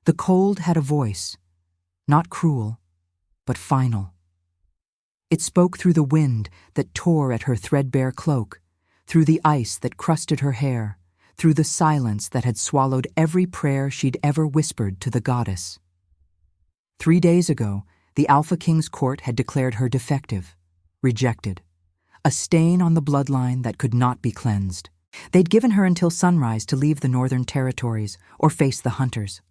The cold had a voice, not cruel, but final. It spoke through the wind that tore at her threadbare cloak, through the ice that crusted her hair, through the silence that had swallowed every prayer she'd ever whispered to the goddess. 3 days ago, the Alpha King's court had declared her defective, rejected, a stain on the bloodline that could not be cleansed. They'd given her until sunrise to leave the northern territories or face the hunters.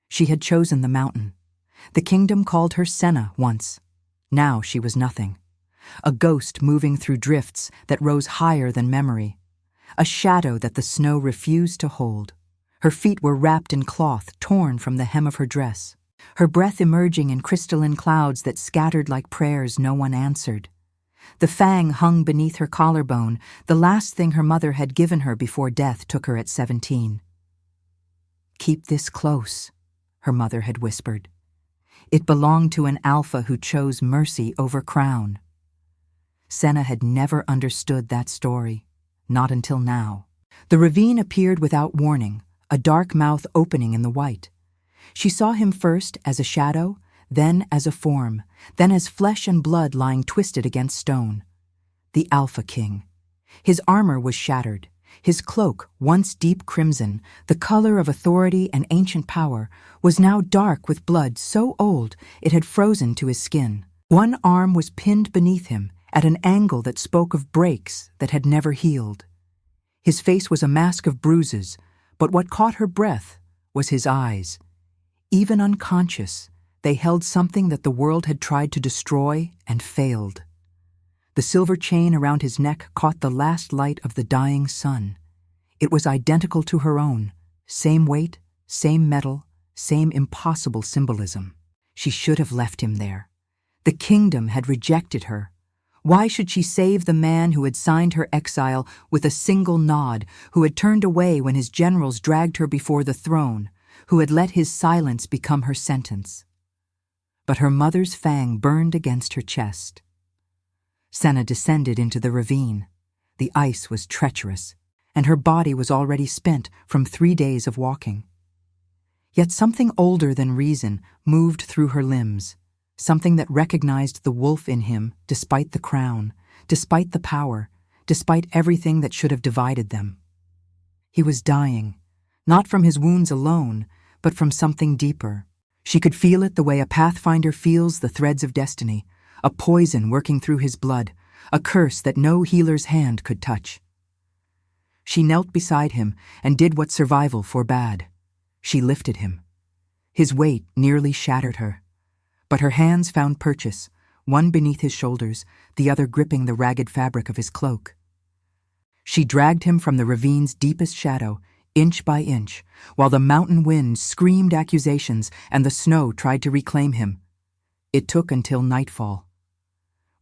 She had chosen the mountain. The kingdom called her Senna once. Now she was nothing. A ghost moving through drifts that rose higher than memory. A shadow that the snow refused to hold. Her feet were wrapped in cloth torn from the hem of her dress. Her breath emerging in crystalline clouds that scattered like prayers no one answered. The fang hung beneath her collarbone, the last thing her mother had given her before death took her at 17. "Keep this close," her mother had whispered. It belonged to an alpha who chose mercy over crown. Senna had never understood that story, not until now. The ravine appeared without warning, a dark mouth opening in the white. She saw him first as a shadow, then as a form, then as flesh and blood lying twisted against stone. The Alpha King. His armor was shattered. His cloak, once deep crimson, the color of authority and ancient power, was now dark with blood so old it had frozen to his skin. One arm was pinned beneath him, at an angle that spoke of breaks that had never healed. His face was a mask of bruises, but what caught her breath was his eyes. Even unconscious, they held something that the world had tried to destroy and failed. The silver chain around his neck caught the last light of the dying sun. It was identical to her own, same weight, same metal, same impossible symbolism. She should have left him there. The kingdom had rejected her. Why should she save the man who had signed her exile with a single nod, who had turned away when his generals dragged her before the throne, who had let his silence become her sentence? But her mother's fang burned against her chest. Senna descended into the ravine. The ice was treacherous, and her body was already spent from 3 days of walking. Yet something older than reason moved through her limbs, something that recognized the wolf in him despite the crown, despite the power, despite everything that should have divided them. He was dying, not from his wounds alone, but from something deeper. She could feel it the way a pathfinder feels the threads of destiny, a poison working through his blood, a curse that no healer's hand could touch. She knelt beside him and did what survival forbade. She lifted him. His weight nearly shattered her, but her hands found purchase, one beneath his shoulders, the other gripping the ragged fabric of his cloak. She dragged him from the ravine's deepest shadow, inch by inch, while the mountain wind screamed accusations and the snow tried to reclaim him. It took until nightfall.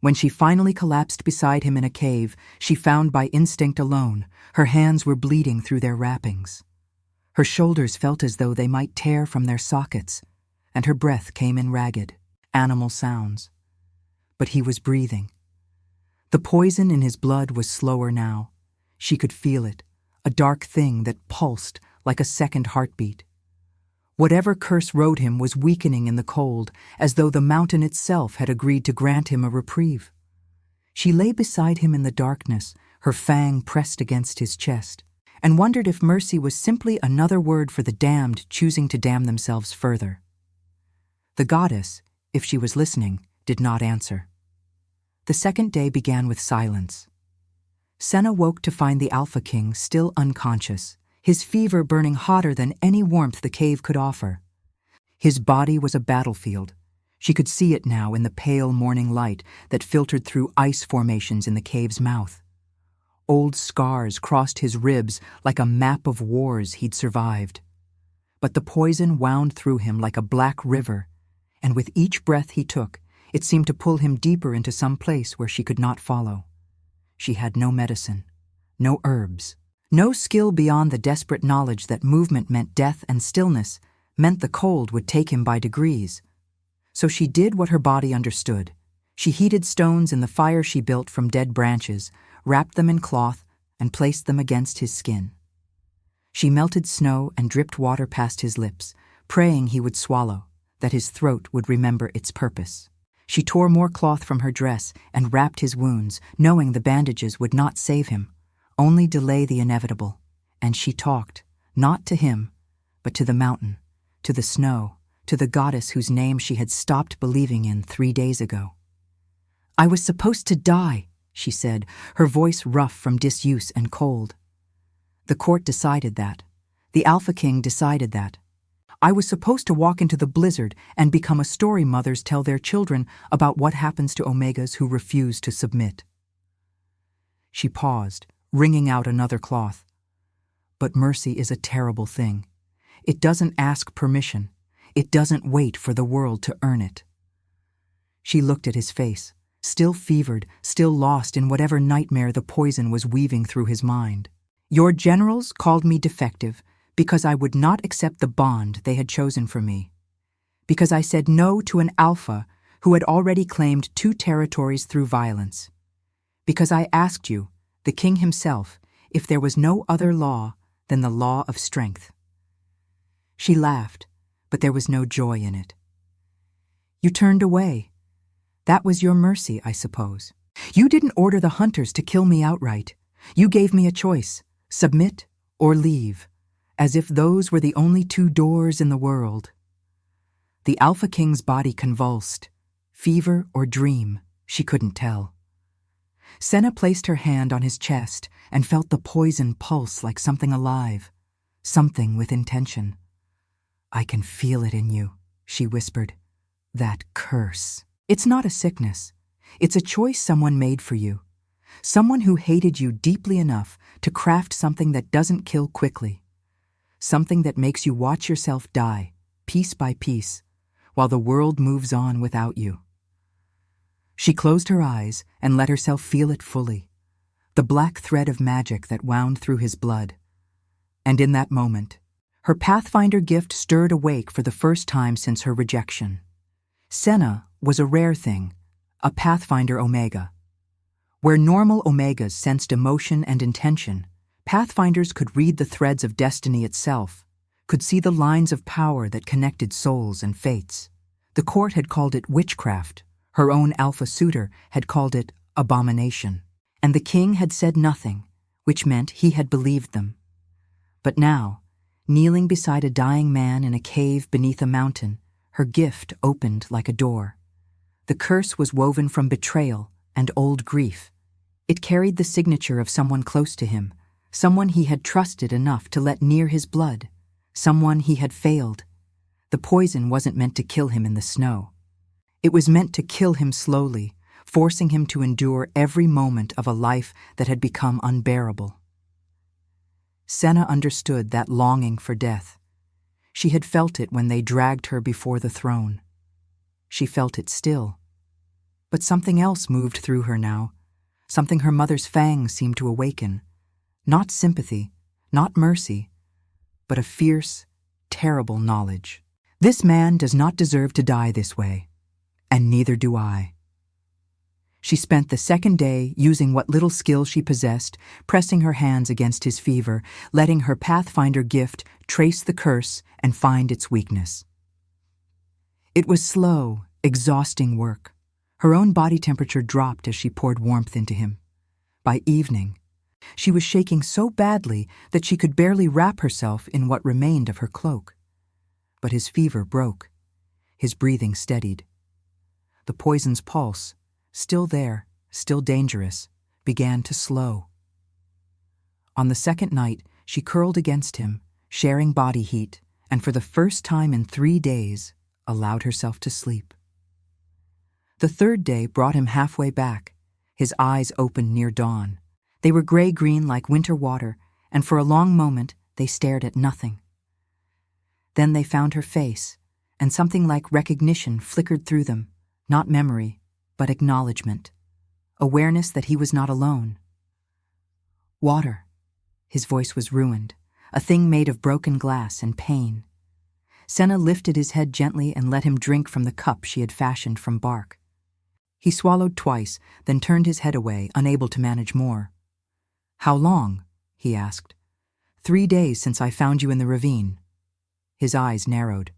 When she finally collapsed beside him in a cave, she found by instinct alone, her hands were bleeding through their wrappings. Her shoulders felt as though they might tear from their sockets, and her breath came in ragged, animal sounds. But he was breathing. The poison in his blood was slower now. She could feel it, a dark thing that pulsed like a second heartbeat. Whatever curse rode him was weakening in the cold, as though the mountain itself had agreed to grant him a reprieve. She lay beside him in the darkness, her fang pressed against his chest, and wondered if mercy was simply another word for the damned choosing to damn themselves further. The goddess, if she was listening, did not answer. The second day began with silence. Senna woke to find the Alpha King still unconscious, his fever burning hotter than any warmth the cave could offer. His body was a battlefield. She could see it now in the pale morning light that filtered through ice formations in the cave's mouth. Old scars crossed his ribs like a map of wars he'd survived. But the poison wound through him like a black river, and with each breath he took, it seemed to pull him deeper into some place where she could not follow. She had no medicine, no herbs, no skill beyond the desperate knowledge that movement meant death and stillness, meant the cold would take him by degrees. So she did what her body understood. She heated stones in the fire she built from dead branches, wrapped them in cloth, and placed them against his skin. She melted snow and dripped water past his lips, praying he would swallow, that his throat would remember its purpose. She tore more cloth from her dress and wrapped his wounds, knowing the bandages would not save him, only delay the inevitable. And she talked, not to him, but to the mountain, to the snow, to the goddess whose name she had stopped believing in 3 days ago. "I was supposed to die," she said, her voice rough from disuse and cold. The court decided that. The Alpha King decided that. I was supposed to walk into the blizzard and become a story mothers tell their children about what happens to Omegas who refuse to submit. She paused, wringing out another cloth. But mercy is a terrible thing. It doesn't ask permission. It doesn't wait for the world to earn it. She looked at his face, still fevered, still lost in whatever nightmare the poison was weaving through his mind. "Your generals called me defective because I would not accept the bond they had chosen for me. Because I said no to an alpha who had already claimed 2 territories through violence. Because I asked you, the king himself, if there was no other law than the law of strength." She laughed, but there was no joy in it. "You turned away. That was your mercy, I suppose. You didn't order the hunters to kill me outright. You gave me a choice, submit or leave, as if those were the only 2 doors in the world." The Alpha King's body convulsed. Fever or dream, she couldn't tell. Senna placed her hand on his chest and felt the poison pulse like something alive, something with intention. "I can feel it in you," she whispered. "That curse. It's not a sickness. It's a choice someone made for you. Someone who hated you deeply enough to craft something that doesn't kill quickly. Something that makes you watch yourself die, piece by piece, while the world moves on without you." She closed her eyes and let herself feel it fully, the black thread of magic that wound through his blood. And in that moment, her Pathfinder gift stirred awake for the first time since her rejection. Senna was a rare thing, a Pathfinder Omega. Where normal Omegas sensed emotion and intention, Pathfinders could read the threads of destiny itself, could see the lines of power that connected souls and fates. The court had called it witchcraft, her own alpha suitor had called it abomination, and the king had said nothing, which meant he had believed them. But now, kneeling beside a dying man in a cave beneath a mountain, her gift opened like a door. The curse was woven from betrayal and old grief. It carried the signature of someone close to him, someone he had trusted enough to let near his blood, someone he had failed. The poison wasn't meant to kill him in the snow. It was meant to kill him slowly, forcing him to endure every moment of a life that had become unbearable. Senna understood that longing for death. She had felt it when they dragged her before the throne. She felt it still. But something else moved through her now, something her mother's fangs seemed to awaken. Not sympathy, not mercy, but a fierce, terrible knowledge. This man does not deserve to die this way, and neither do I. She spent the second day using what little skill she possessed, pressing her hands against his fever, letting her Pathfinder gift trace the curse and find its weakness. It was slow, exhausting work. Her own body temperature dropped as she poured warmth into him. By evening, she was shaking so badly that she could barely wrap herself in what remained of her cloak. But his fever broke. His breathing steadied. The poison's pulse, still there, still dangerous, began to slow. On the second night, she curled against him, sharing body heat, and for the first time in 3 days, allowed herself to sleep. The third day brought him halfway back, his eyes open near dawn. They were gray-green like winter water, and for a long moment they stared at nothing. Then they found her face, and something like recognition flickered through them, not memory, but acknowledgement, awareness that he was not alone. Water. His voice was ruined, a thing made of broken glass and pain. Senna lifted his head gently and let him drink from the cup she had fashioned from bark. He swallowed twice, then turned his head away, unable to manage more. "How long?" he asked. 3 days since I found you in the ravine." His eyes narrowed.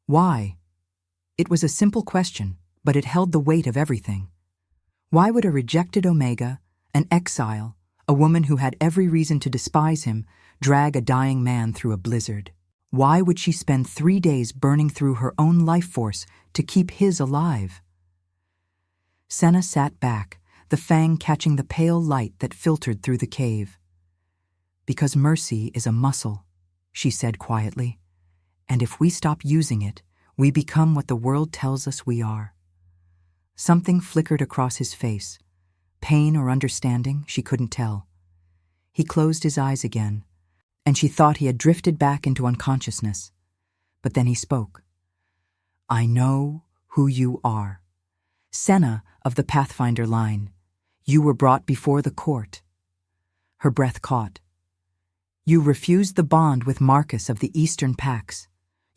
Why? It was a simple question, but it held the weight of everything. Why would a rejected Omega, an exile, a woman who had every reason to despise him, drag a dying man through a blizzard? Why would she spend 3 days burning through her own life force to keep his alive? Senna sat back, the fang catching the pale light that filtered through the cave. Because mercy is a muscle, she said quietly, and if we stop using it, we become what the world tells us we are. Something flickered across his face. Pain or understanding, she couldn't tell. He closed his eyes again, and she thought he had drifted back into unconsciousness. But then he spoke. I know who you are. Senna of the Pathfinder line. You were brought before the court. Her breath caught. You refused the bond with Marcus of the Eastern Pax.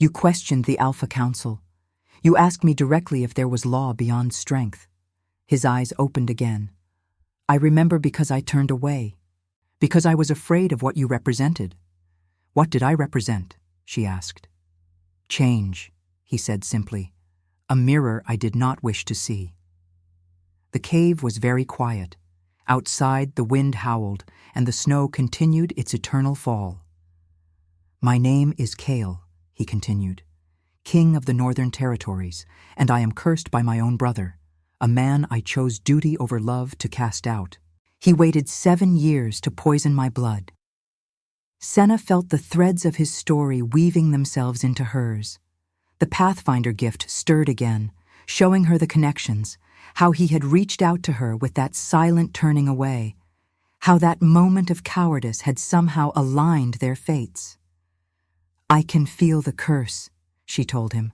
You questioned the Alpha Council. You asked me directly if there was law beyond strength. His eyes opened again. I remember because I turned away. Because I was afraid of what you represented. What did I represent? She asked. Change, he said simply. A mirror I did not wish to see. The cave was very quiet. Outside, the wind howled, and the snow continued its eternal fall. My name is Kale, he continued, king of the Northern Territories, and I am cursed by my own brother, a man I chose duty over love to cast out. He waited 7 years to poison my blood. Senna felt the threads of his story weaving themselves into hers. The Pathfinder gift stirred again, showing her the connections, how he had reached out to her with that silent turning away, how that moment of cowardice had somehow aligned their fates. I can feel the curse, she told him.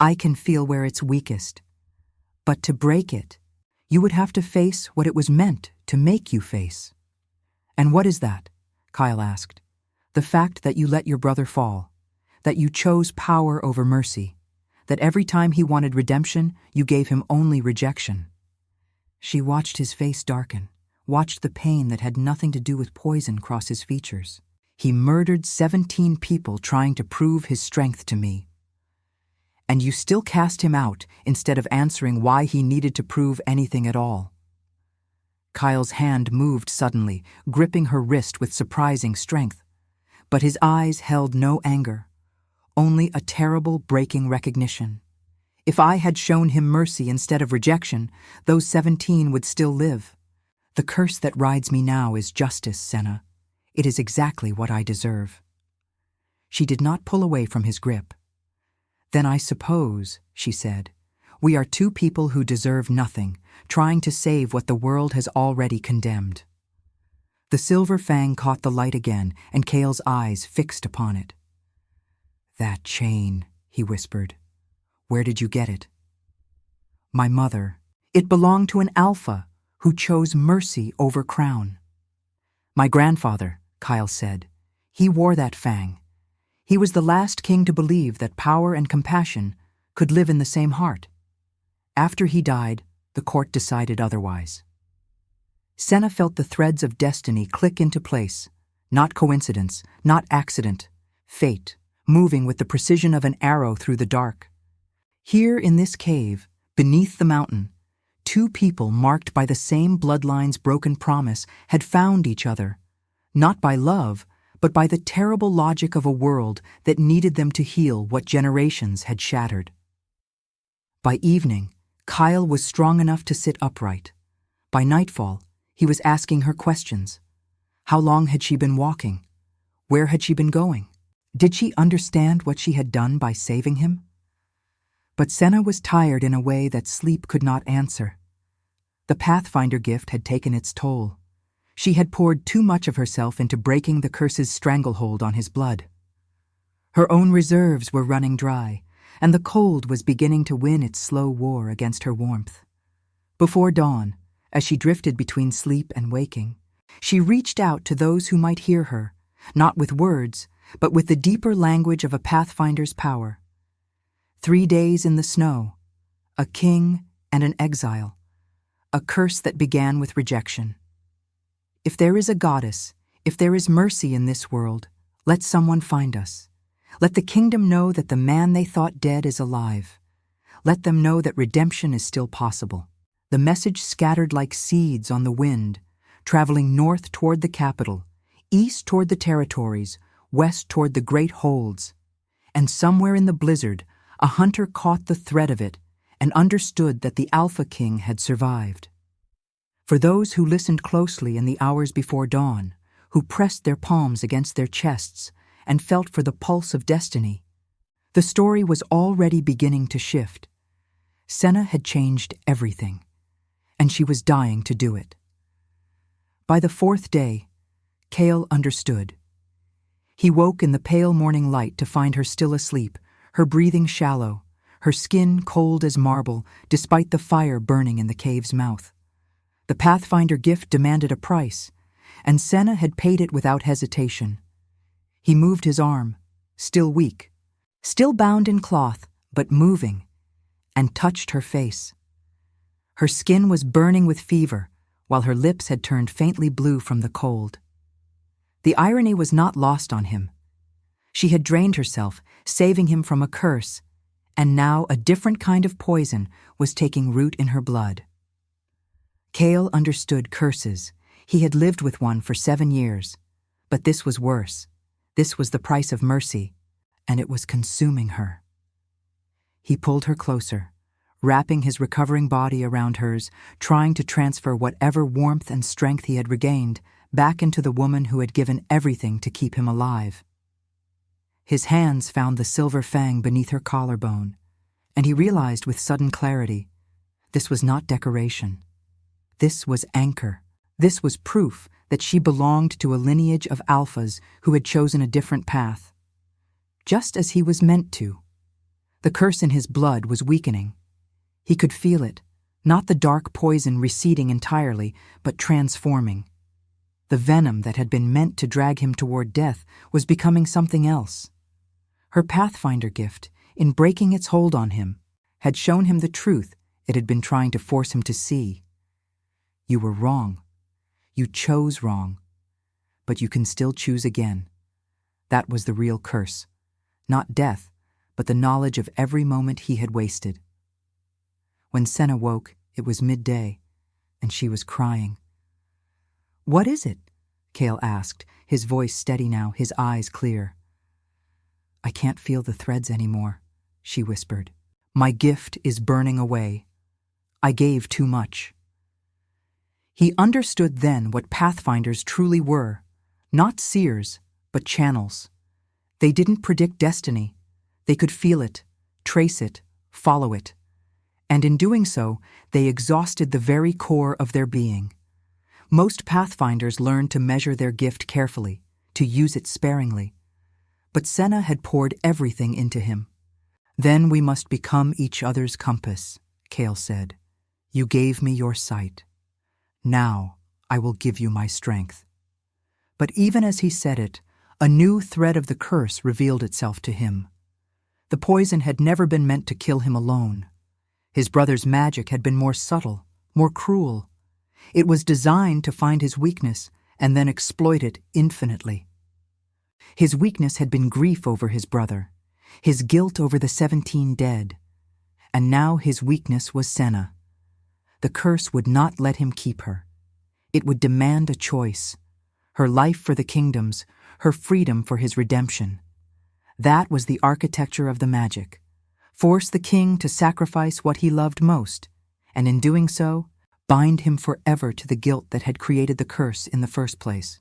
I can feel where it's weakest. But to break it, you would have to face what it was meant to make you face. And what is that? Kyle asked. The fact that you let your brother fall, that you chose power over mercy, that every time he wanted redemption, you gave him only rejection. She watched his face darken, watched the pain that had nothing to do with poison cross his features. He murdered 17 people trying to prove his strength to me. And you still cast him out instead of answering why he needed to prove anything at all. Kyle's hand moved suddenly, gripping her wrist with surprising strength. But his eyes held no anger, only a terrible breaking recognition. If I had shown him mercy instead of rejection, those 17 would still live. The curse that rides me now is justice, Senna. It is exactly what I deserve. She did not pull away from his grip. Then I suppose, she said, we are 2 people who deserve nothing, trying to save what the world has already condemned. The silver fang caught the light again, and Kale's eyes fixed upon it. That chain, he whispered. Where did you get it? My mother. It belonged to an alpha who chose mercy over crown. My grandfather, Kyle said. He wore that fang. He was the last king to believe that power and compassion could live in the same heart. After he died, the court decided otherwise. Senna felt the threads of destiny click into place. Not coincidence, not accident, fate, moving with the precision of an arrow through the dark. Here in this cave, beneath the mountain, 2 people marked by the same bloodline's broken promise had found each other, not by love, but by the terrible logic of a world that needed them to heal what generations had shattered. By evening, Kyle was strong enough to sit upright. By nightfall, he was asking her questions. How long had she been walking? Where had she been going? Did she understand what she had done by saving him? But Senna was tired in a way that sleep could not answer. The Pathfinder gift had taken its toll. She had poured too much of herself into breaking the curse's stranglehold on his blood. Her own reserves were running dry, and the cold was beginning to win its slow war against her warmth. Before dawn, as she drifted between sleep and waking, she reached out to those who might hear her, not with words, but with the deeper language of a Pathfinder's power. 3 days in the snow, a king and an exile, a curse that began with rejection. If there is a goddess, if there is mercy in this world, let someone find us. Let the kingdom know that the man they thought dead is alive. Let them know that redemption is still possible. The message scattered like seeds on the wind, traveling north toward the capital, east toward the territories, west toward the great holds. And somewhere in the blizzard, a hunter caught the thread of it and understood that the Alpha King had survived. For those who listened closely in the hours before dawn, who pressed their palms against their chests and felt for the pulse of destiny, the story was already beginning to shift. Senna had changed everything, and she was dying to do it. By the fourth day, Kale understood. He woke in the pale morning light to find her still asleep, her breathing shallow, her skin cold as marble despite the fire burning in the cave's mouth. The Pathfinder gift demanded a price, and Senna had paid it without hesitation. He moved his arm, still weak, still bound in cloth, but moving, and touched her face. Her skin was burning with fever, while her lips had turned faintly blue from the cold. The irony was not lost on him. She had drained herself, saving him from a curse, and now a different kind of poison was taking root in her blood. Kale understood curses. He had lived with one for 7 years. But this was worse. This was the price of mercy, and it was consuming her. He pulled her closer, wrapping his recovering body around hers, trying to transfer whatever warmth and strength he had regained back into the woman who had given everything to keep him alive. His hands found the silver fang beneath her collarbone, and he realized with sudden clarity, this was not decoration. This was anchor. This was proof that she belonged to a lineage of alphas who had chosen a different path. Just as he was meant to. The curse in his blood was weakening. He could feel it, not the dark poison receding entirely, but transforming. The venom that had been meant to drag him toward death was becoming something else. Her Pathfinder gift, in breaking its hold on him, had shown him the truth it had been trying to force him to see. You were wrong. You chose wrong. But you can still choose again. That was the real curse. Not death, but the knowledge of every moment he had wasted. When Senna woke, it was midday, and she was crying. "What is it?" Kale asked, his voice steady now, his eyes clear. "I can't feel the threads anymore," she whispered. "My gift is burning away. I gave too much." He understood then what Pathfinders truly were, not seers, but channels. They didn't predict destiny. They could feel it, trace it, follow it. And in doing so, they exhausted the very core of their being. Most Pathfinders learned to measure their gift carefully, to use it sparingly. But Senna had poured everything into him. "Then we must become each other's compass," Kale said. "You gave me your sight. Now I will give you my strength." But even as he said it, a new thread of the curse revealed itself to him. The poison had never been meant to kill him alone. His brother's magic had been more subtle, more cruel. It was designed to find his weakness and then exploit it infinitely. His weakness had been grief over his brother, his guilt over the 17 dead, and now his weakness was Senna. The curse would not let him keep her. It would demand a choice, her life for the kingdoms, her freedom for his redemption. That was the architecture of the magic. Force the king to sacrifice what he loved most, and in doing so, bind him forever to the guilt that had created the curse in the first place.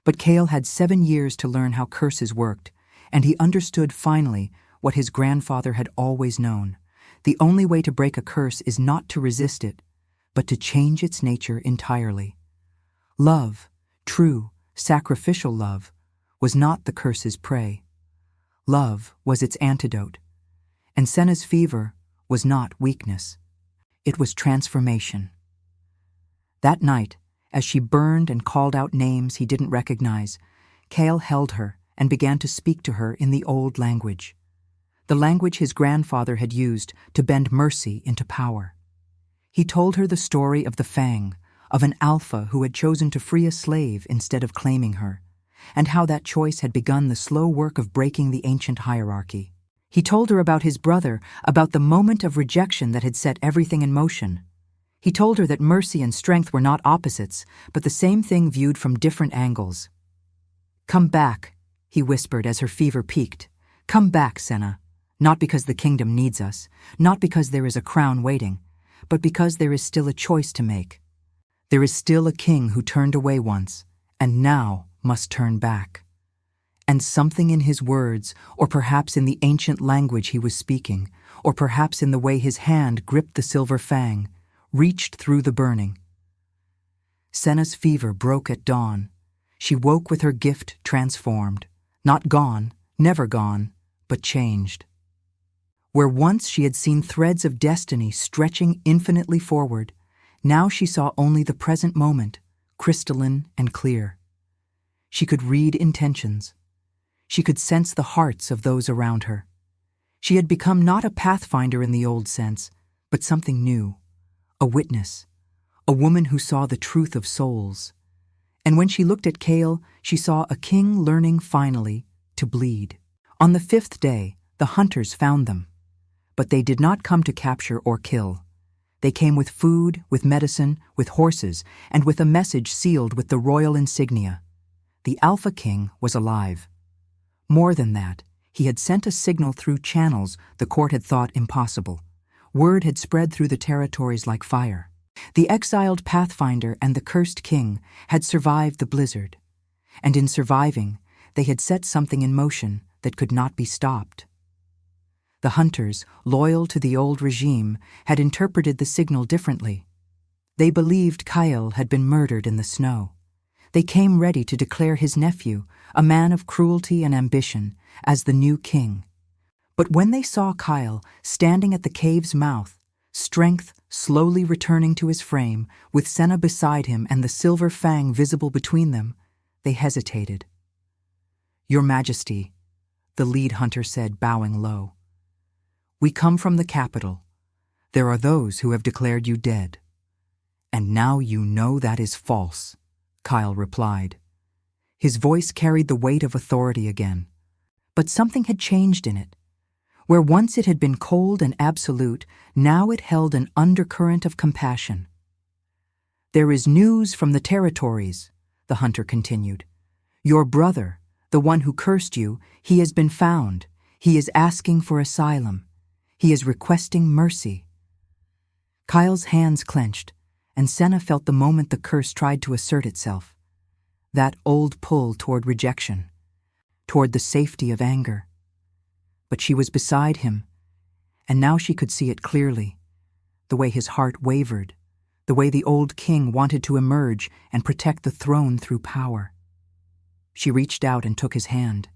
But Kale had 7 years to learn how curses worked, and he understood finally what his grandfather had always known. The only way to break a curse is not to resist it, but to change its nature entirely. Love, true, sacrificial love, was not the curse's prey. Love was its antidote. And Senna's fever was not weakness. It was transformation. That night, as she burned and called out names he didn't recognize, Kale held her and began to speak to her in the old language. The language his grandfather had used to bend mercy into power. He told her the story of the Fang, of an alpha who had chosen to free a slave instead of claiming her, and how that choice had begun the slow work of breaking the ancient hierarchy. He told her about his brother, about the moment of rejection that had set everything in motion. He told her that mercy and strength were not opposites, but the same thing viewed from different angles. "Come back," he whispered as her fever peaked. "Come back, Senna. Not because the kingdom needs us, not because there is a crown waiting, but because there is still a choice to make. There is still a king who turned away once, and now must turn back." And something in his words, or perhaps in the ancient language he was speaking, or perhaps in the way his hand gripped the silver fang, reached through the burning. Senna's fever broke at dawn. She woke with her gift transformed, not gone, never gone, but changed. Where once she had seen threads of destiny stretching infinitely forward, now she saw only the present moment, crystalline and clear. She could read intentions. She could sense the hearts of those around her. She had become not a pathfinder in the old sense, but something new, a witness, a woman who saw the truth of souls. And when she looked at Kale, she saw a king learning finally to bleed. On the 5th day, the hunters found them. But they did not come to capture or kill. They came with food, with medicine, with horses, and with a message sealed with the royal insignia. The Alpha King was alive. More than that, he had sent a signal through channels the court had thought impossible. Word had spread through the territories like fire. The exiled Pathfinder and the cursed king had survived the blizzard, and in surviving, they had set something in motion that could not be stopped. The hunters, loyal to the old regime, had interpreted the signal differently. They believed Kyle had been murdered in the snow. They came ready to declare his nephew, a man of cruelty and ambition, as the new king. But when they saw Kyle standing at the cave's mouth, strength slowly returning to his frame, with Senna beside him and the silver fang visible between them, they hesitated. "Your Majesty," the lead hunter said, bowing low. "We come from the capital. There are those who have declared you dead." "And now you know that is false," Kyle replied. His voice carried the weight of authority again. But something had changed in it. Where once it had been cold and absolute, now it held an undercurrent of compassion. "There is news from the territories," the hunter continued. "Your brother, the one who cursed you, he has been found. He is asking for asylum. He is requesting mercy." Kyle's hands clenched, and Senna felt the moment the curse tried to assert itself. That old pull toward rejection, toward the safety of anger. But she was beside him, and now she could see it clearly, the way his heart wavered, the way the old king wanted to emerge and protect the throne through power. She reached out and took his hand.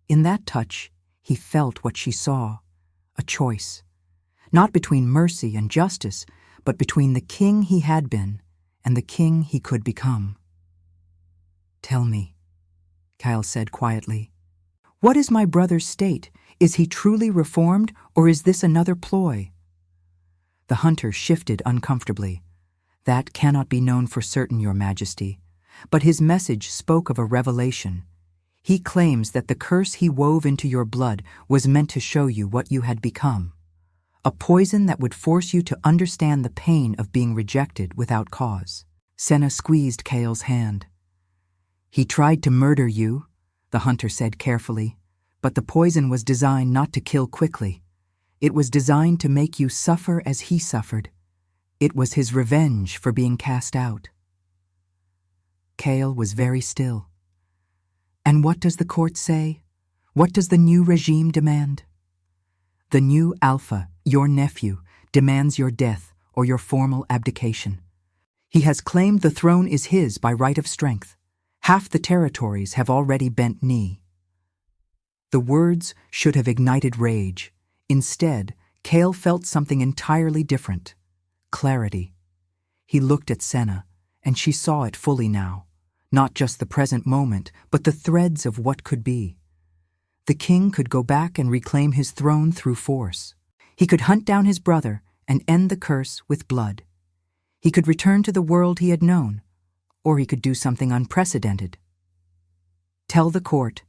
In that touch, he felt what she saw, a choice, not between mercy and justice, but between the king he had been and the king he could become. "Tell me," Kyle said quietly, "what is my brother's state? Is he truly reformed, or is this another ploy?" The hunter shifted uncomfortably. "That cannot be known for certain, Your Majesty, but his message spoke of a revelation. He claims that the curse he wove into your blood was meant to show you what you had become. A poison that would force you to understand the pain of being rejected without cause." Senna squeezed Kale's hand. "He tried to murder you," the hunter said carefully, "but the poison was designed not to kill quickly. It was designed to make you suffer as he suffered. It was his revenge for being cast out." Kale was very still. "And what does the court say? What does the new regime demand?" "The new Alpha, your nephew, demands your death or your formal abdication. He has claimed the throne is his by right of strength. Half the territories have already bent knee." The words should have ignited rage. Instead, Kale felt something entirely different. Clarity. He looked at Senna, and she saw it fully now. Not just the present moment, but the threads of what could be. The king could go back and reclaim his throne through force. He could hunt down his brother and end the curse with blood. He could return to the world he had known, or he could do something unprecedented. Tell the court,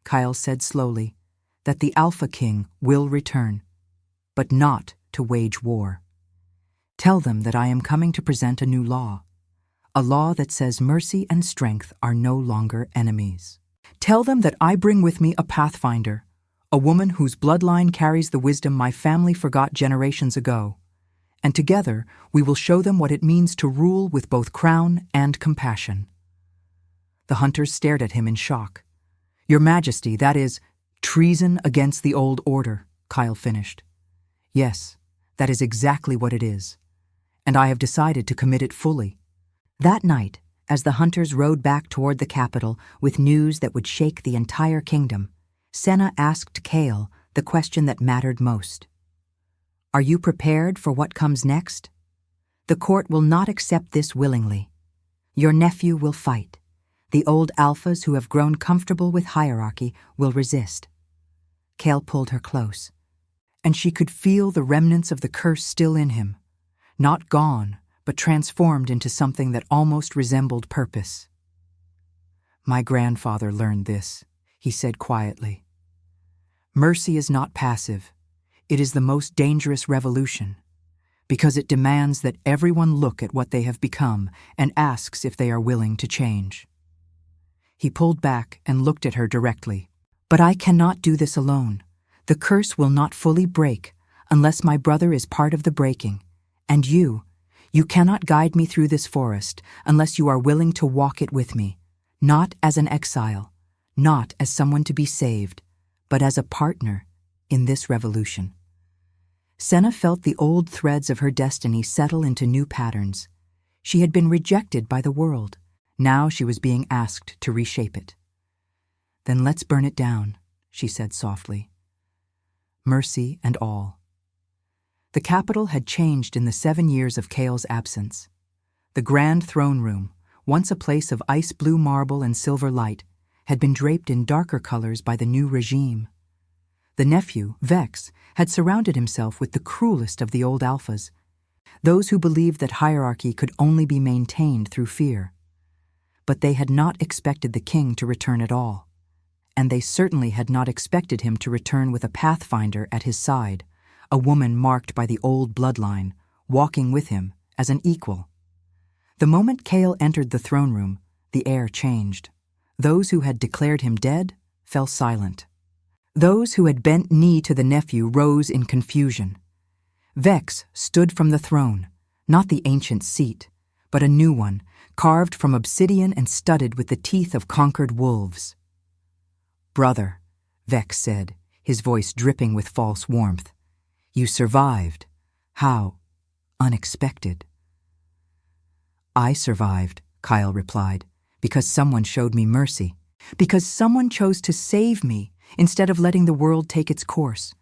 Kyle said slowly, that the Alpha King will return, but not to wage war. Tell them that I am coming to present a new law, a law that says mercy and strength are no longer enemies. Tell them that I bring with me a pathfinder, a woman whose bloodline carries the wisdom my family forgot generations ago, and together we will show them what it means to rule with both crown and compassion. The hunters stared at him in shock. Your Majesty, that is treason against the old order, Kyle finished. Yes, that is exactly what it is, and I have decided to commit it fully. That night, as the hunters rode back toward the capital with news that would shake the entire kingdom, Senna asked Kale the question that mattered most. Are you prepared for what comes next? The court will not accept this willingly. Your nephew will fight. The old alphas who have grown comfortable with hierarchy will resist. Kale pulled her close, and she could feel the remnants of the curse still in him, not gone, but transformed into something that almost resembled purpose. My grandfather learned this, he said quietly. Mercy is not passive. It is the most dangerous revolution, because it demands that everyone look at what they have become and asks if they are willing to change. He pulled back and looked at her directly. But I cannot do this alone. The curse will not fully break unless my brother is part of the breaking. And you cannot guide me through this forest unless you are willing to walk it with me, not as an exile, not as someone to be saved, but as a partner in this revolution. Senna felt the old threads of her destiny settle into new patterns. She had been rejected by the world. Now she was being asked to reshape it. Then let's burn it down, she said softly. Mercy and all. The capital had changed in the 7 years of Kale's absence. The grand throne room, once a place of ice-blue marble and silver light, had been draped in darker colors by the new regime. The nephew, Vex, had surrounded himself with the cruelest of the old alphas, those who believed that hierarchy could only be maintained through fear. But they had not expected the king to return at all, and they certainly had not expected him to return with a pathfinder at his side, a woman marked by the old bloodline, walking with him as an equal. The moment Kale entered the throne room, the air changed. Those who had declared him dead fell silent. Those who had bent knee to the nephew rose in confusion. Vex stood from the throne, not the ancient seat, but a new one, carved from obsidian and studded with the teeth of conquered wolves. Brother, Vex said, his voice dripping with false warmth. You survived. How unexpected. I survived, Kyle replied, because someone showed me mercy, because someone chose to save me instead of letting the world take its course.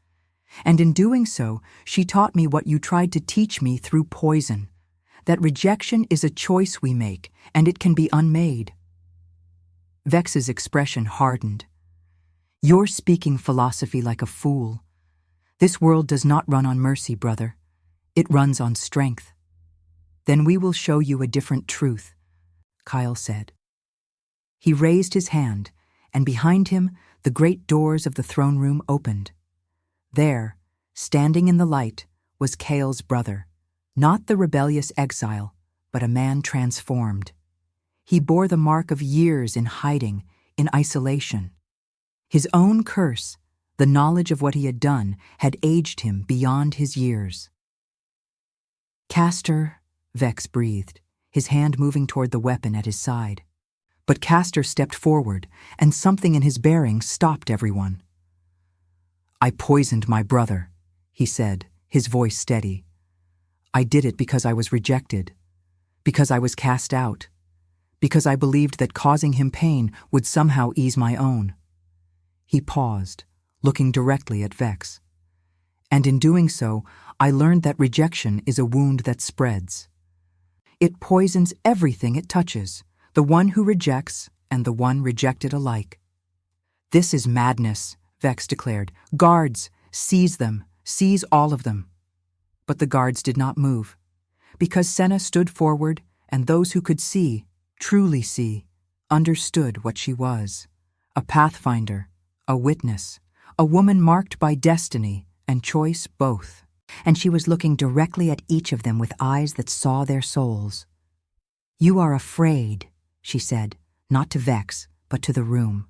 And in doing so, she taught me what you tried to teach me through poison, that rejection is a choice we make, and it can be unmade. Vex's expression hardened. You're speaking philosophy like a fool. This world does not run on mercy, brother. It runs on strength. Then we will show you a different truth, Kyle said. He raised his hand, and behind him, the great doors of the throne room opened. There, standing in the light, was Kale's brother, not the rebellious exile, but a man transformed. He bore the mark of years in hiding, in isolation. His own curse, the knowledge of what he had done, had aged him beyond his years. Castor, Vex breathed, his hand moving toward the weapon at his side. But Castor stepped forward, and something in his bearing stopped everyone. I poisoned my brother, he said, his voice steady. I did it because I was rejected, because I was cast out, because I believed that causing him pain would somehow ease my own. He paused, looking directly at Vex. And in doing so, I learned that rejection is a wound that spreads. It poisons everything it touches, the one who rejects and the one rejected alike. This is madness, Vex declared. Guards, seize them, seize all of them. But the guards did not move, because Senna stood forward, and those who could see, truly see, understood what she was, A pathfinder, a witness, a woman marked by destiny and choice both. And she was looking directly at each of them with eyes that saw their souls. "You are afraid," she said, not to Vex, but to the room.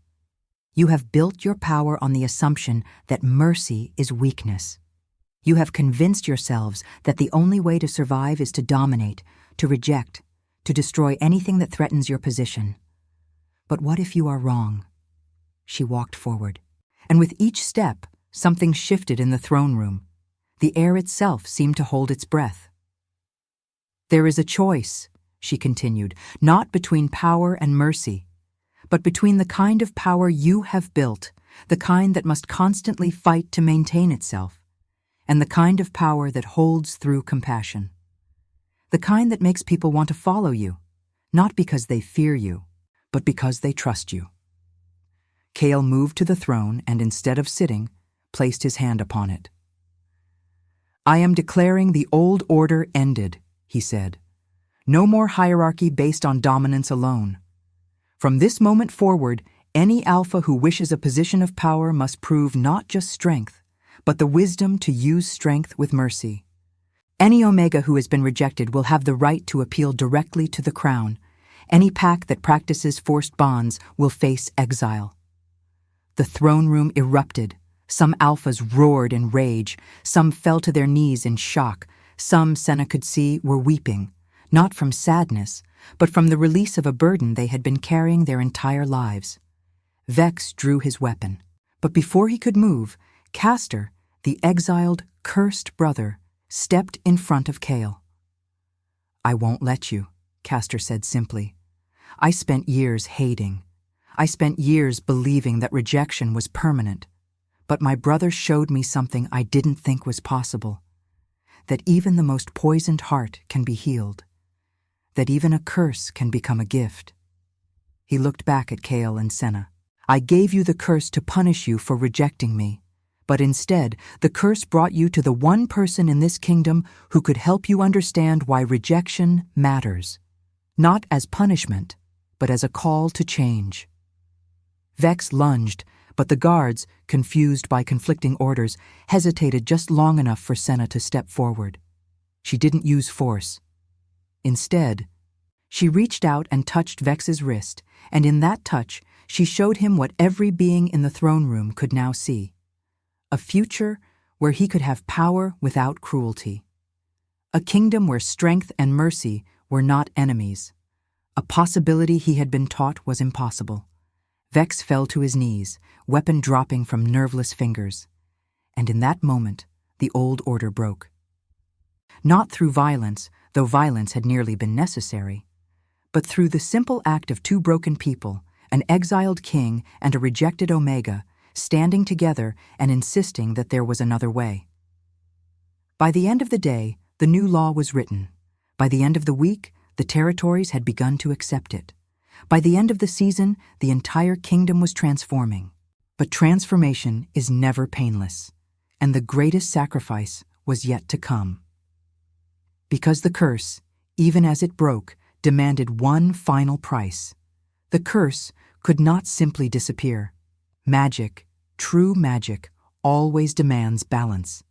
"You have built your power on the assumption that mercy is weakness. You have convinced yourselves that the only way to survive is to dominate, to reject, to destroy anything that threatens your position. But what if you are wrong?" She walked forward, and with each step, something shifted in the throne room. The air itself seemed to hold its breath. "There is a choice," she continued, "not between power and mercy, but between the kind of power you have built, the kind that must constantly fight to maintain itself, and the kind of power that holds through compassion. The kind that makes people want to follow you, not because they fear you, but because they trust you." Kale moved to the throne and, instead of sitting, placed his hand upon it. "I am declaring the old order ended," he said. "No more hierarchy based on dominance alone. From this moment forward, any alpha who wishes a position of power must prove not just strength, but the wisdom to use strength with mercy. Any omega who has been rejected will have the right to appeal directly to the crown. Any pack that practices forced bonds will face exile." The throne room erupted. Some alphas roared in rage, some fell to their knees in shock, some, Senna could see, were weeping, not from sadness, but from the release of a burden they had been carrying their entire lives. Vex drew his weapon, but before he could move, Castor, the exiled, cursed brother, stepped in front of Kale. "I won't let you," Castor said simply. "I spent years hating. I spent years believing that rejection was permanent. But my brother showed me something I didn't think was possible. That even the most poisoned heart can be healed. That even a curse can become a gift." He looked back at Kale and Senna. "I gave you the curse to punish you for rejecting me. But instead, the curse brought you to the one person in this kingdom who could help you understand why rejection matters. Not as punishment, but as a call to change." Vex lunged, but the guards, confused by conflicting orders, hesitated just long enough for Senna to step forward. She didn't use force. Instead, she reached out and touched Vex's wrist, and in that touch, she showed him what every being in the throne room could now see. A future where he could have power without cruelty. A kingdom where strength and mercy were not enemies. A possibility he had been taught was impossible. Vex fell to his knees, weapon dropping from nerveless fingers. And in that moment, the old order broke. Not through violence, though violence had nearly been necessary, but through the simple act of two broken people, an exiled king and a rejected omega, standing together and insisting that there was another way. By the end of the day, the new law was written. By the end of the week, the territories had begun to accept it. By the end of the season, the entire kingdom was transforming. But transformation is never painless, and the greatest sacrifice was yet to come. Because the curse, even as it broke, demanded one final price. The curse could not simply disappear. Magic, true magic, always demands balance.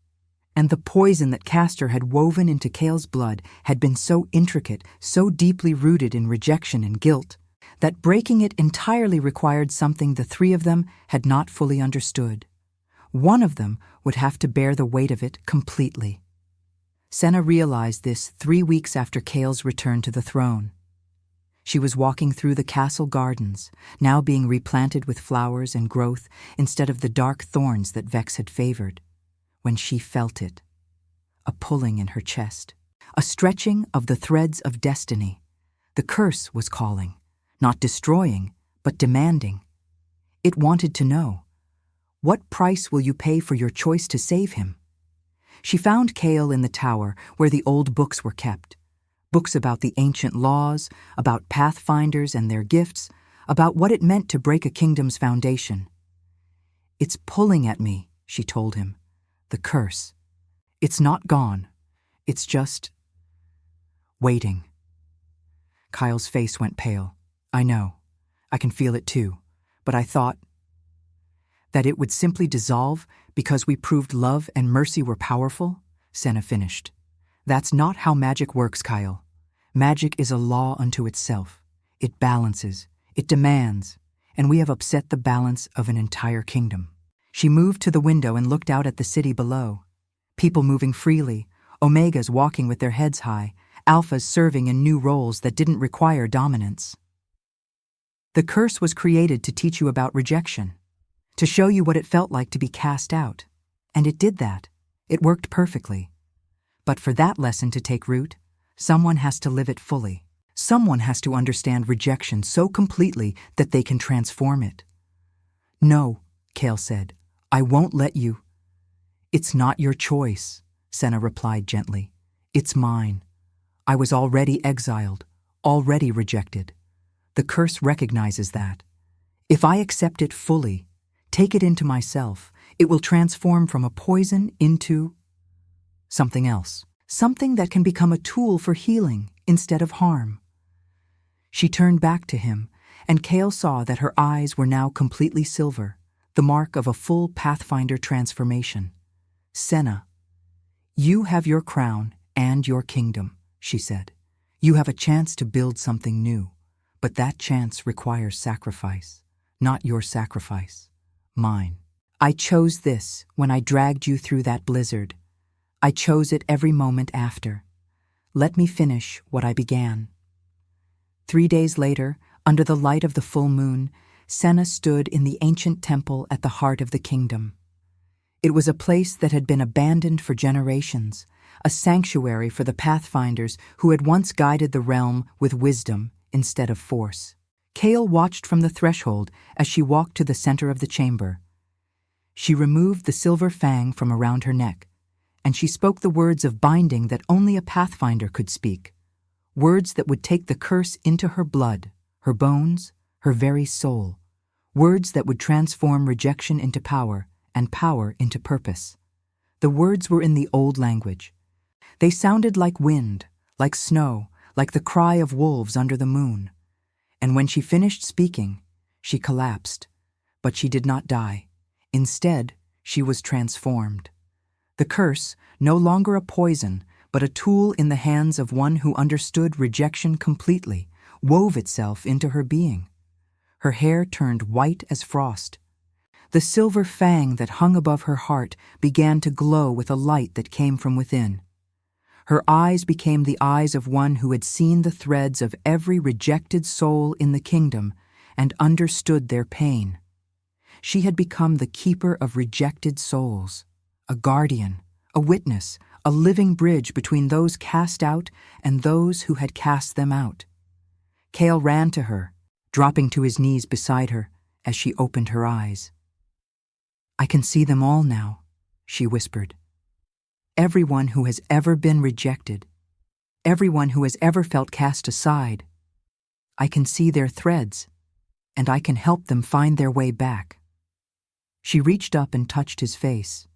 And the poison that Castor had woven into Kale's blood had been so intricate, so deeply rooted in rejection and guilt, that breaking it entirely required something the three of them had not fully understood. One of them would have to bear the weight of it completely. Senna realized this 3 weeks after Kale's return to the throne. She was walking through the castle gardens, now being replanted with flowers and growth instead of the dark thorns that Vex had favored, when she felt it. A pulling in her chest, a stretching of the threads of destiny. The curse was calling, not destroying, but demanding. It wanted to know, what price will you pay for your choice to save him? She found Kale in the tower where the old books were kept. Books about the ancient laws, about pathfinders and their gifts, about what it meant to break a kingdom's foundation. "It's pulling at me," she told him. "The curse. It's not gone. It's just waiting." Kyle's face went pale. "I know. I can feel it too. but I thought that it would simply dissolve because we proved love and mercy were powerful, Senna finished. That's not how magic works, Kyle. Magic is a law unto itself. It balances, it demands, and we have upset the balance of an entire kingdom. She moved to the window and looked out at the city below. People moving freely, Omegas walking with their heads high, Alphas serving in new roles that didn't require dominance. The curse was created to teach you about rejection, to show you what it felt like to be cast out. And it did that. It worked perfectly. But for that lesson to take root, someone has to live it fully. Someone has to understand rejection so completely that they can transform it. No, Kale said, I won't let you. It's not your choice, Senna replied gently. It's mine. I was already exiled, already rejected. The curse recognizes that. If I accept it fully, take it into myself, it will transform from a poison into something else, something that can become a tool for healing instead of harm. She turned back to him, and Kale saw that her eyes were now completely silver, the mark of a full Pathfinder transformation. Senna, you have your crown and your kingdom, she said. You have a chance to build something new, but that chance requires sacrifice. Not your sacrifice, mine. I chose this when I dragged you through that blizzard. I chose it every moment after. Let me finish what I began. 3 days later, under the light of the full moon, Senna stood in the ancient temple at the heart of the kingdom. It was a place that had been abandoned for generations, a sanctuary for the Pathfinders who had once guided the realm with wisdom instead of force. Kale watched from the threshold as she walked to the center of the chamber. She removed the silver fang from around her neck, and she spoke the words of binding that only a Pathfinder could speak, words that would take the curse into her blood, her bones, her very soul, words that would transform rejection into power and power into purpose. The words were in the old language. They sounded like wind, like snow, like the cry of wolves under the moon. And when she finished speaking, she collapsed, but she did not die. Instead, she was transformed. The curse, no longer a poison, but a tool in the hands of one who understood rejection completely, wove itself into her being. Her hair turned white as frost. The silver fang that hung above her heart began to glow with a light that came from within. Her eyes became the eyes of one who had seen the threads of every rejected soul in the kingdom and understood their pain. She had become the keeper of rejected souls, a guardian, a witness, a living bridge between those cast out and those who had cast them out. Kale ran to her, dropping to his knees beside her as she opened her eyes. I can see them all now, she whispered. Everyone who has ever been rejected, everyone who has ever felt cast aside. I can see their threads, and I can help them find their way back. She reached up and touched his face.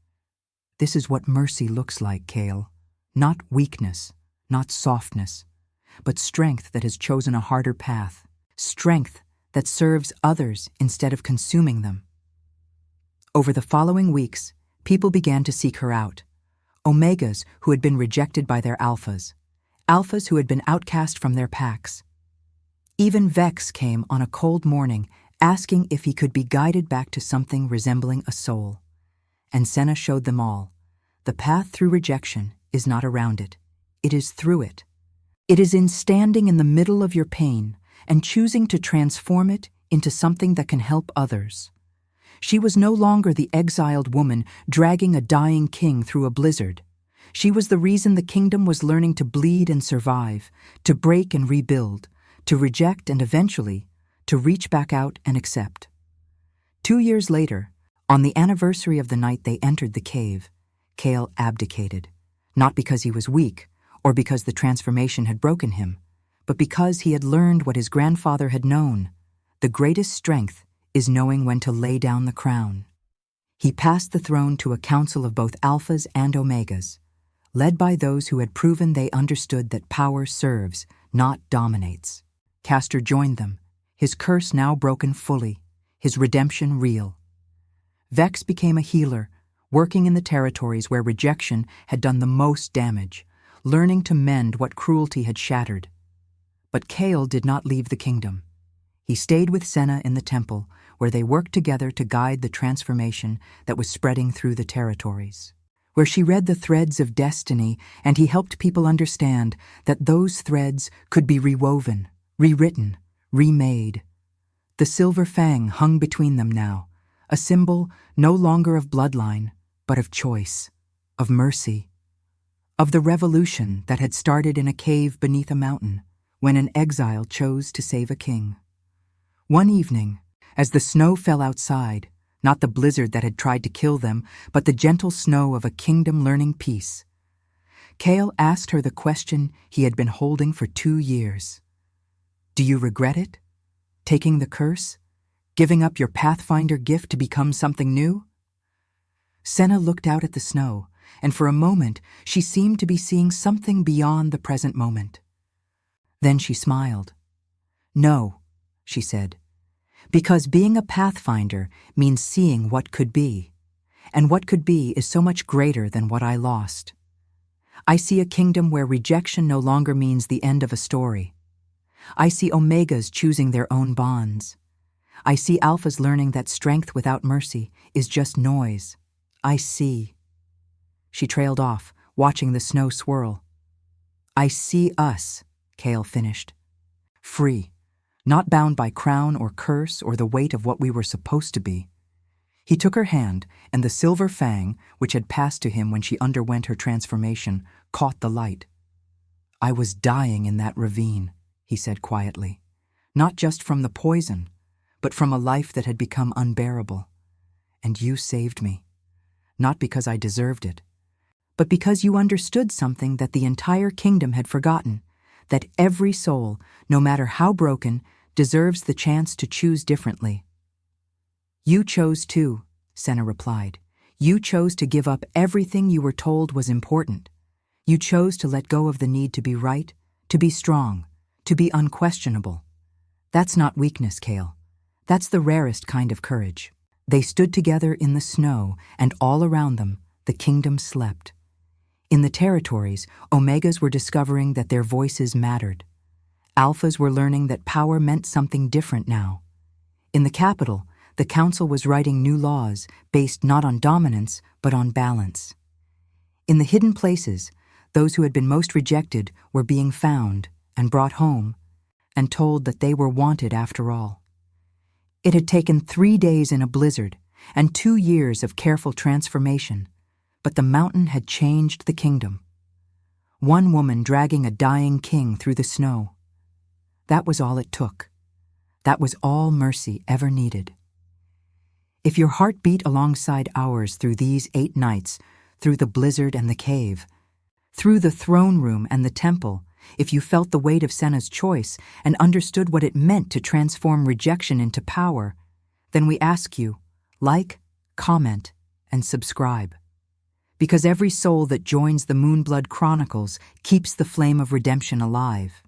This is what mercy looks like, Kale. Not weakness, not softness, but strength that has chosen a harder path. Strength that serves others instead of consuming them. Over the following weeks, people began to seek her out. Omegas who had been rejected by their alphas. Alphas who had been outcast from their packs. Even Vex came on a cold morning asking if he could be guided back to something resembling a soul. And Senna showed them all. The path through rejection is not around it. It is through it. It is in standing in the middle of your pain and choosing to transform it into something that can help others. She was no longer the exiled woman dragging a dying king through a blizzard. She was the reason the kingdom was learning to bleed and survive, to break and rebuild, to reject and eventually to reach back out and accept. 2 years later, on the anniversary of the night they entered the cave, Kale abdicated, not because he was weak or because the transformation had broken him, but because he had learned what his grandfather had known. The greatest strength is knowing when to lay down the crown. He passed the throne to a council of both alphas and omegas, led by those who had proven they understood that power serves, not dominates. Castor joined them, his curse now broken fully, his redemption real. Vex became a healer, working in the territories where rejection had done the most damage, learning to mend what cruelty had shattered. But Kale did not leave the kingdom. He stayed with Senna in the temple, where they worked together to guide the transformation that was spreading through the territories. Where she read the threads of destiny, and he helped people understand that those threads could be rewoven, rewritten, remade. The silver fang hung between them now, a symbol no longer of bloodline, but of choice, of mercy, of the revolution that had started in a cave beneath a mountain when an exile chose to save a king. One evening, as the snow fell outside, not the blizzard that had tried to kill them, but the gentle snow of a kingdom learning peace, Kale asked her the question he had been holding for 2 years. Do you regret it? Taking the curse? Giving up your Pathfinder gift to become something new? Senna looked out at the snow, and for a moment she seemed to be seeing something beyond the present moment. Then she smiled. No, she said, because being a Pathfinder means seeing what could be, and what could be is so much greater than what I lost. I see a kingdom where rejection no longer means the end of a story. I see Omegas choosing their own bonds. I see Alphas learning that strength without mercy is just noise. I see. She trailed off, watching the snow swirl. I see us, Kale finished. Free, not bound by crown or curse or the weight of what we were supposed to be. He took her hand, and the silver fang, which had passed to him when she underwent her transformation, caught the light. I was dying in that ravine, he said quietly, not just from the poison, but from a life that had become unbearable. And you saved me, not because I deserved it, but because you understood something that the entire kingdom had forgotten, that every soul, no matter how broken, deserves the chance to choose differently. You chose to, Senna replied. You chose to give up everything you were told was important. You chose to let go of the need to be right, to be strong, to be unquestionable. That's not weakness, Kale. That's the rarest kind of courage. They stood together in the snow, and all around them, the kingdom slept. In the territories, Omegas were discovering that their voices mattered. Alphas were learning that power meant something different now. In the capital, the council was writing new laws based not on dominance, but on balance. In the hidden places, those who had been most rejected were being found and brought home and told that they were wanted after all. It had taken 3 days in a blizzard and 2 years of careful transformation, but the mountain had changed the kingdom. One woman dragging a dying king through the snow. That was all it took. That was all mercy ever needed. If your heart beat alongside ours through these 8 nights, through the blizzard and the cave, through the throne room and the temple, if you felt the weight of Senna's choice and understood what it meant to transform rejection into power, then we ask you, like, comment, and subscribe. Because every soul that joins the Moonblood Chronicles keeps the flame of redemption alive.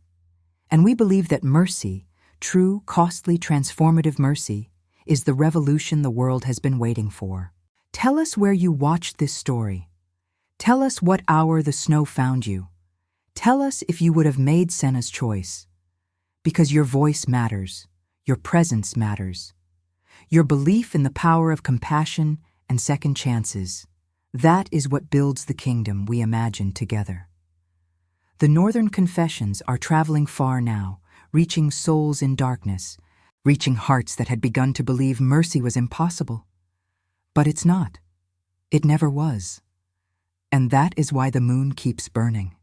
And we believe that mercy, true, costly, transformative mercy, is the revolution the world has been waiting for. Tell us where you watched this story. Tell us what hour the snow found you. Tell us if you would have made Senna's choice. Because your voice matters. Your presence matters. Your belief in the power of compassion and second chances. That is what builds the kingdom we imagine together. The Northern Confessions are traveling far now, reaching souls in darkness, reaching hearts that had begun to believe mercy was impossible. But it's not. It never was. And that is why the moon keeps burning.